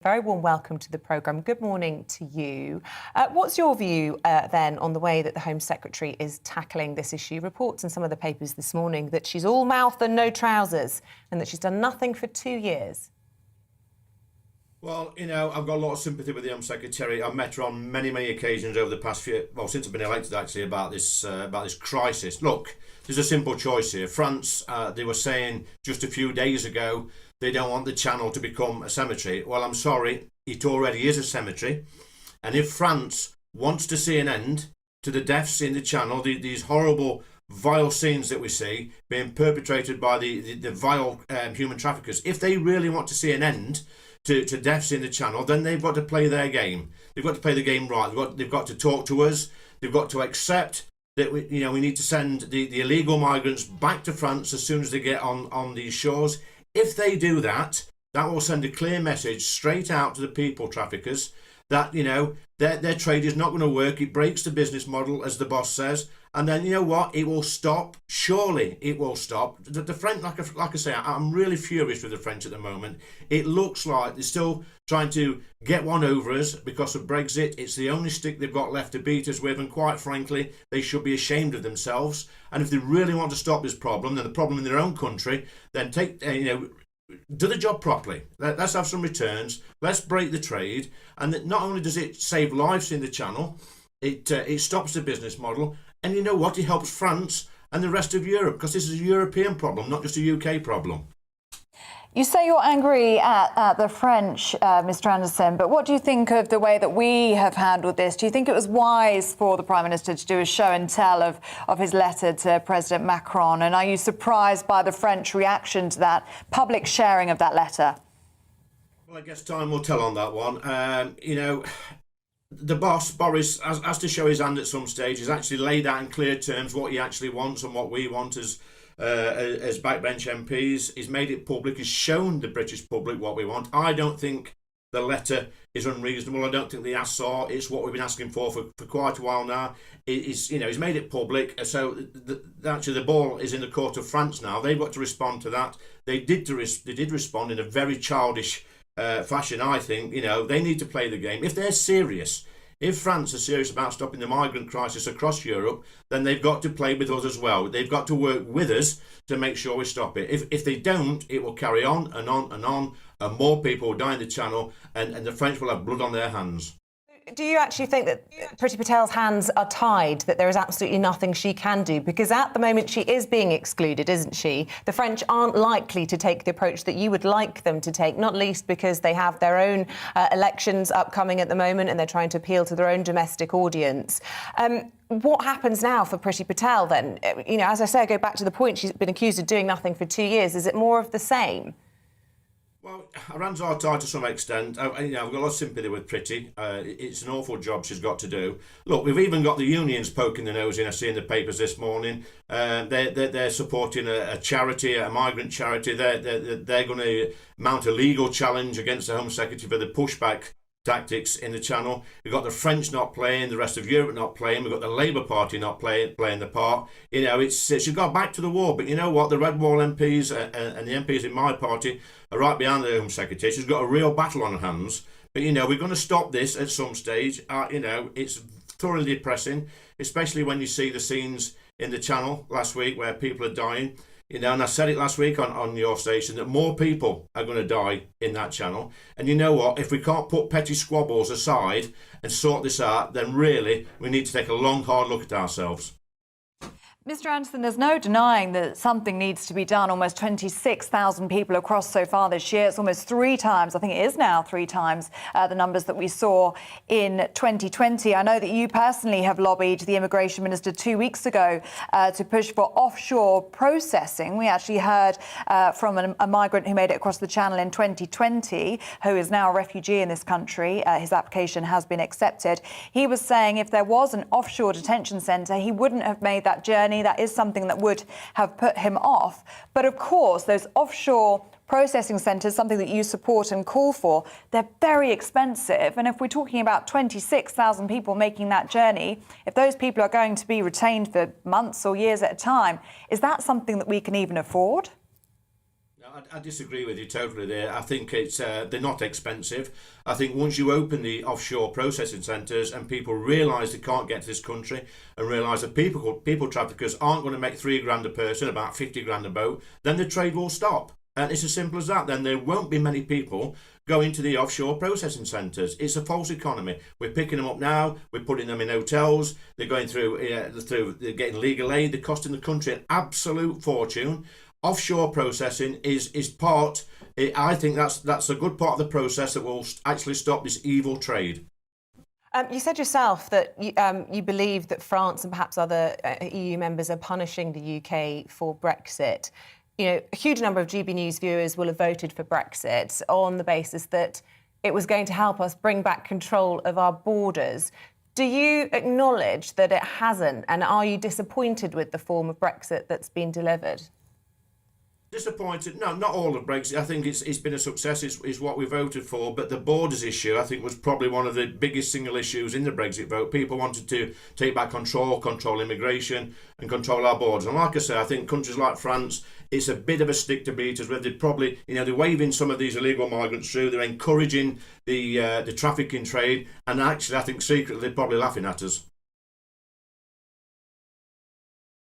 Very warm welcome to the programme. Good morning to you. What's your view then on the way that the Home Secretary is tackling this issue? Reports in some of the papers this morning that she's all mouth and no trousers and that she's done nothing for 2 years. Well, you know, I've got a lot of sympathy with the Home Secretary. I've met her on many occasions over the past few, well, since I've been elected actually, about this crisis. Look, there's a simple choice here. France, they were saying just a few days ago they don't want the Channel to become a cemetery. Well, I'm sorry, it already is a cemetery. And if France wants to see an end to the deaths in the Channel, these horrible, vile scenes that we see being perpetrated by the vile human traffickers, if they really want to see an end to deaths in the Channel, then they've got to play their game. They've got to play the game right. They've got to talk to us. They've got to accept that we need to send the illegal migrants back to France as soon as they get on these shores. If they do that, that will send a clear message straight out to the people traffickers that, their trade is not going to work. It breaks the business model, as the boss says. And then, you know what? It will stop. Surely it will stop. The French, like I say, I'm really furious with the French at the moment. It looks like they're still trying to get one over us because of Brexit. It's the only stick they've got left to beat us with. And quite frankly, they should be ashamed of themselves. And if they really want to stop this problem, then the problem in their own country, then do the job properly. Let's have some returns. Let's break the trade. And not only does it save lives in the Channel, it stops the business model. And you know what? It helps France and the rest of Europe, because this is a European problem, not just a UK problem. You say you're angry at the French, Mr. Anderson, but what do you think of the way that we have handled this? Do you think it was wise for the Prime Minister to do a show and tell of his letter to President Macron? And are you surprised by the French reaction to that public sharing of that letter? Well, I guess time will tell on that one. The boss, Boris, has to show his hand at some stage. He's actually laid out in clear terms what he actually wants and what we want as backbench MPs. He's made it public. He's shown the British public what we want. I don't think the letter is unreasonable. I don't think the ask for it's what we've been asking for quite a while now. He's made it public. So actually the ball is in the court of France now. They've got to respond to that. They did respond in a very childish fashion, I think. They need to play the game. If they're serious, if France is serious about stopping the migrant crisis across Europe, then they've got to play with us as well. They've got to work with us to make sure we stop it. If they don't, it will carry on and on and on, and more people will die in the Channel, and the French will have blood on their hands. Do you actually think that Priti Patel's hands are tied, that there is absolutely nothing she can do? Because at the moment she is being excluded, isn't she? The French aren't likely to take the approach that you would like them to take, not least because they have their own elections upcoming at the moment and they're trying to appeal to their own domestic audience. What happens now for Priti Patel then? As I say, I go back to the point, she's been accused of doing nothing for 2 years. Is it more of the same? Well, her hands are tied to some extent. I've got a lot of sympathy with Priti. It's an awful job she's got to do. Look, we've even got the unions poking their nose in. I see in the papers this morning. They're supporting a charity, a migrant charity. They're going to mount a legal challenge against the Home Secretary for the pushback tactics in the Channel. We've got the French not playing, the rest of Europe not playing. We've got the Labour Party not playing the part. She's got back to the wall. But you know what? The Red Wall MPs and the MPs in my party are right behind the Home Secretary. She's got a real battle on her hands. But we're going to stop this at some stage. It's thoroughly depressing, especially when you see the scenes in the Channel last week where people are dying. And I said it last week on your station that more people are going to die in that Channel. And you know what? If we can't put petty squabbles aside and sort this out, then really we need to take a long, hard look at ourselves. Mr. Anderson, there's no denying that something needs to be done. Almost 26,000 people across so far this year. It's almost 3 times, I think it is now 3 times, the numbers that we saw in 2020. I know that you personally have lobbied the Immigration Minister 2 weeks ago to push for offshore processing. We actually heard from a migrant who made it across the Channel in 2020, who is now a refugee in this country. His application has been accepted. He was saying if there was an offshore detention centre, he wouldn't have made that journey. That is something that would have put him off. But of course, those offshore processing centres, something that you support and call for, they're very expensive. And if we're talking about 26,000 people making that journey, if those people are going to be retained for months or years at a time, is that something that we can even afford? I disagree with you totally there. I think they're not expensive. I think once you open the offshore processing centres and people realise they can't get to this country and realise that people traffickers aren't going to make £3,000 a person, about 50 grand a boat, then the trade will stop. And it's as simple as that. Then there won't be many people going to the offshore processing centres. It's a false economy. We're picking them up now. We're putting them in hotels. They're going through they're getting legal aid. They're costing the country an absolute fortune. Offshore processing is part. I think that's a good part of the process that will actually stop this evil trade. You said yourself that you believe that France and perhaps other EU members are punishing the UK for Brexit. You know, a huge number of GBNews viewers will have voted for Brexit on the basis that it was going to help us bring back control of our borders. Do you acknowledge that it hasn't, and are you disappointed with the form of Brexit that's been delivered? Disappointed? No, not all of Brexit. I think it's been a success. It's what we voted for. But the borders issue, I think, was probably one of the biggest single issues in the Brexit vote. People wanted to take back control immigration, and control our borders. And like I say, I think countries like France, it's a bit of a stick to beat us. Where they probably, they're waving some of these illegal migrants through. They're encouraging the trafficking trade, and actually, I think secretly they're probably laughing at us.